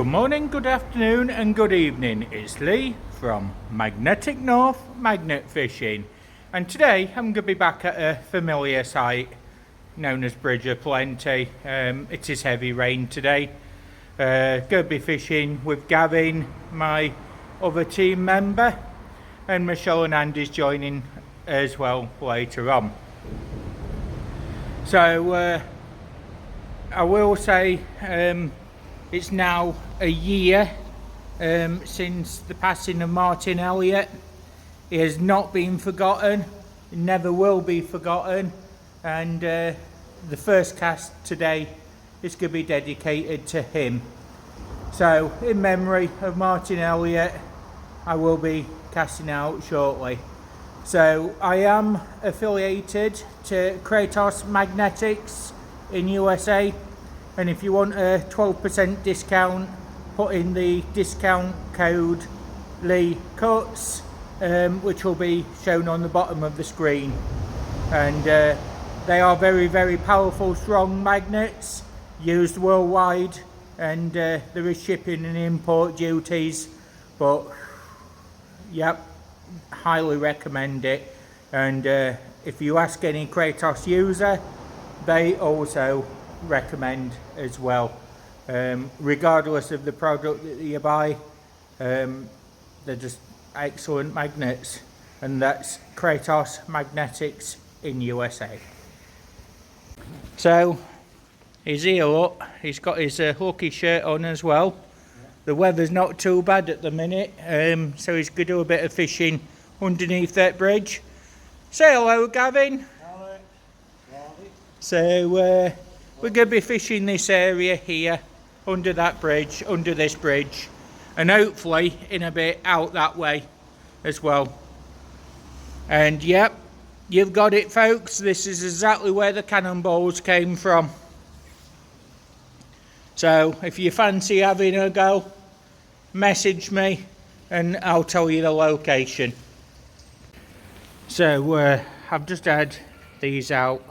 Good morning, good afternoon and good evening. It's Lee from Magnetic North Magnet Fishing, and today I'm going to be back at a familiar site known as Bridge of Plenty. It is heavy rain today. Going to be fishing with Gavin, my other team member, and Michelle and Andy's joining as well later on. So I will say it's now a year since the passing of Martin Elliott. He has not been forgotten, he never will be forgotten, and the first cast today is going to be dedicated to him. So in memory of Martin Elliott, I will be casting out shortly. So I am affiliated to Kratos Magnetics in USA, and if you want a 12% discount, put in the discount code Lee Cuts, which will be shown on the bottom of the screen. And they are very, very powerful, strong magnets used worldwide, and there is shipping and import duties, but yep, highly recommend it. And if you ask any Kratos user, they also recommend as well. Regardless of the product that you buy, they're just excellent magnets, and that's Kratos Magnetics in USA. So he's here, look, he's got his hooky shirt on as well. The weather's not too bad at the minute, so he's going to do a bit of fishing underneath that bridge. Say hello, Gavin. Hello. So we're going to be fishing this area here, under that bridge, under this bridge, and hopefully in a bit out that way as well. And yep, you've got it, folks, this is exactly where the cannonballs came from. So if you fancy having a go, message me and I'll tell you the location. So I've just had these out.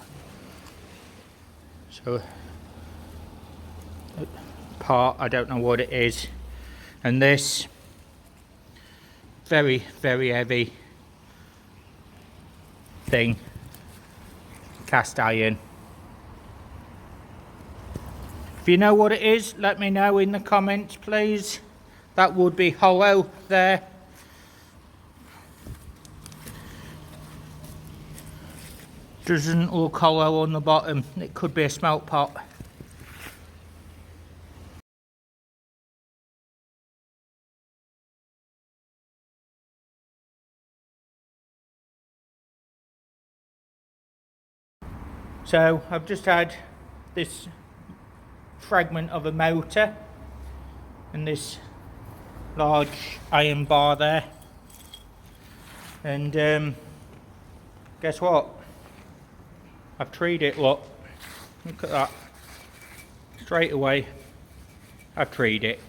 So part, I don't know what it is, and this very, very heavy thing, cast iron. If you know what it is, let me know in the comments, please. That would be hollow there. Doesn't look hollow on the bottom. It could be a smelt pot. So I've just had this fragment of a motor and this large iron bar there, and guess what? I've treed it, look at that, straight away I've treed it.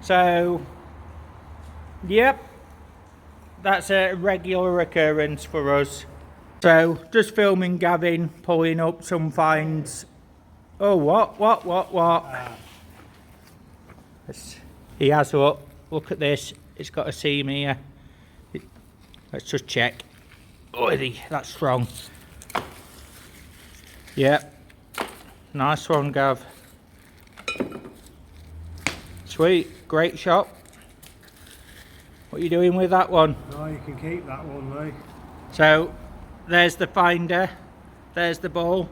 So yep, that's a regular occurrence for us. So just filming Gavin pulling up some finds. Oh, what? He has, look at this, it's got a seam here. Let's just check. Oh, that's strong. Yep, nice one, Gav. Sweet, great shot. What are you doing with that one? No, you can keep that one, Lee. So there's the finder, there's the ball.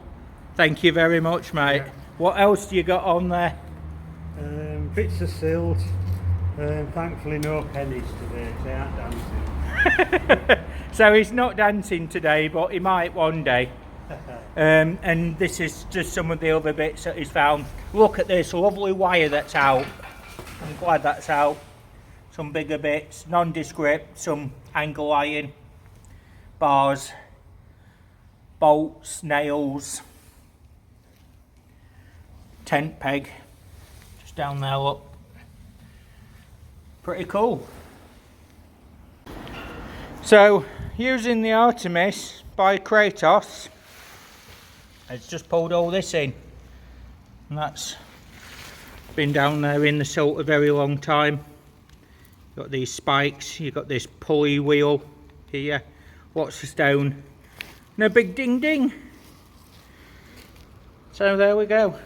Thank you very much, mate. Yeah. What else do you got on there? Bits of silt. Thankfully no pennies today, they aren't dancing. So he's not dancing today, but he might one day. And this is just some of the other bits that he's found. Look at this lovely wire that's out. I'm glad that's out. Some bigger bits, nondescript, some angle iron, bars, bolts, nails, tent peg, just down there, look. Pretty cool. So using the Artemis by Kratos, it's just pulled all this in, and that's Been down there in the silt a very long time. Got these spikes, you've got this pulley wheel here, lots of stone, and a big ding ding. So there we go.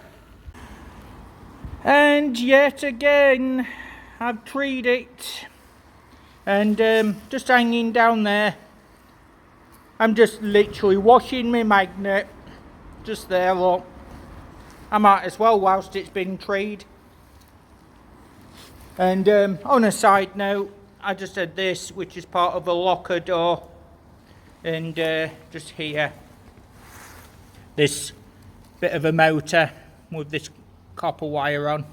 And yet again, I've treed it. And just hanging down there, I'm just literally washing my magnet. Just there, look. I might as well whilst it's been treed. And on a side note, I just had this, which is part of a locker door. And just here, this bit of a motor with this copper wire on.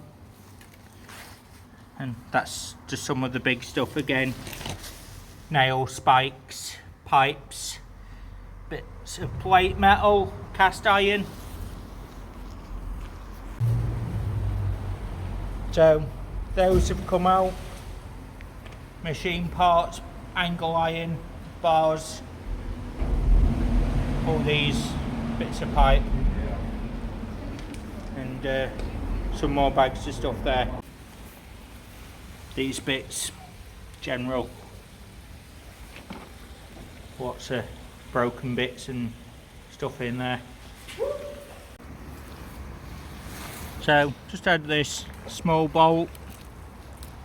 And that's just some of the big stuff again. Nail spikes, pipes, bits of plate metal, cast iron. So those have come out. Machine parts, angle iron, bars, all these bits of pipe, and some more bags of stuff there. These bits, general, lots of broken bits and stuff in there. So just had this small bolt,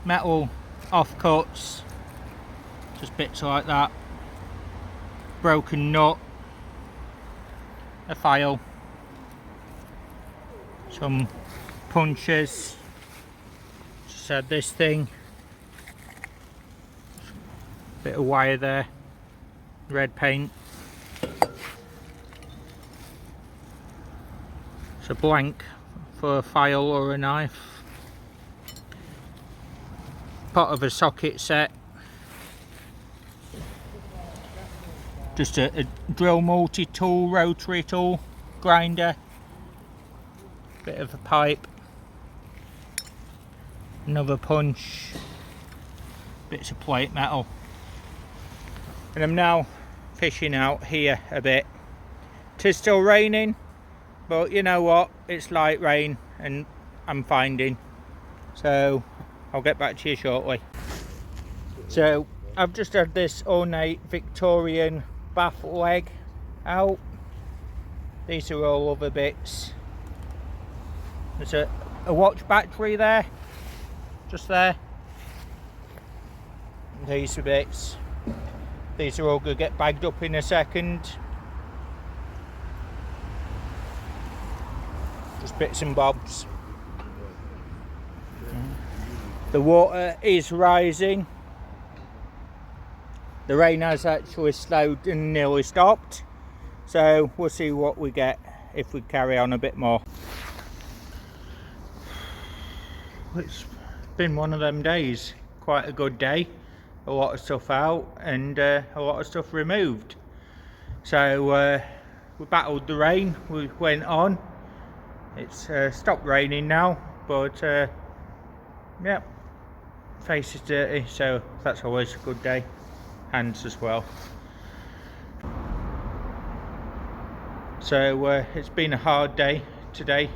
metal offcuts, just bits like that, broken nut, a file, some punches, just had this thing, bit of wire there, red paint, it's a blank for a file or a knife, part of a socket set, just a drill multi-tool, rotary tool, grinder, bit of a pipe, another punch, bits of plate metal. And I'm now fishing out here a bit. 'Tis still raining, but you know what, it's light rain and I'm finding, so I'll get back to you shortly. So I've just had this ornate Victorian bath leg out. These are all other bits. There's a watch battery there, just there. These are bits. These are all going to get bagged up in a second. Just bits and bobs. The water is rising. The rain has actually slowed and nearly stopped. So we'll see what we get if we carry on a bit more. It's been one of them days. Quite a good day. A lot of stuff out and a lot of stuff removed. So we battled the rain, we went on. It's stopped raining now, but yeah, face is dirty, so that's always a good day. Hands as well. So it's been a hard day today,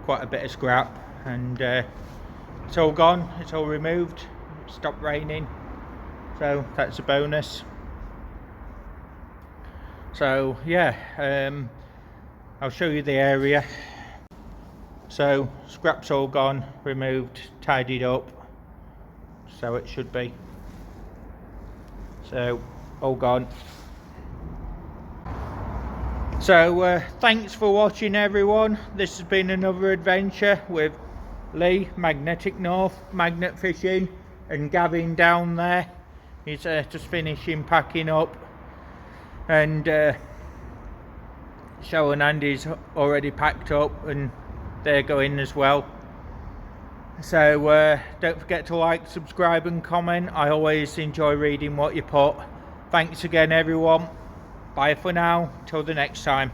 quite a bit of scrap, and it's all gone, it's all removed. Stopped raining, so that's a bonus. So yeah, I'll show you the area. So scrap's all gone, removed, tidied up, so it should be. So all gone. So thanks for watching, everyone. This has been another adventure with Lee, Magnetic North, magnet fishing, and Gavin down there. He's just finishing packing up, and Cheryl and Andy's already packed up and they're going as well. So don't forget to like, subscribe and comment. I always enjoy reading what you put. Thanks again, everyone. Bye for now, till the next time.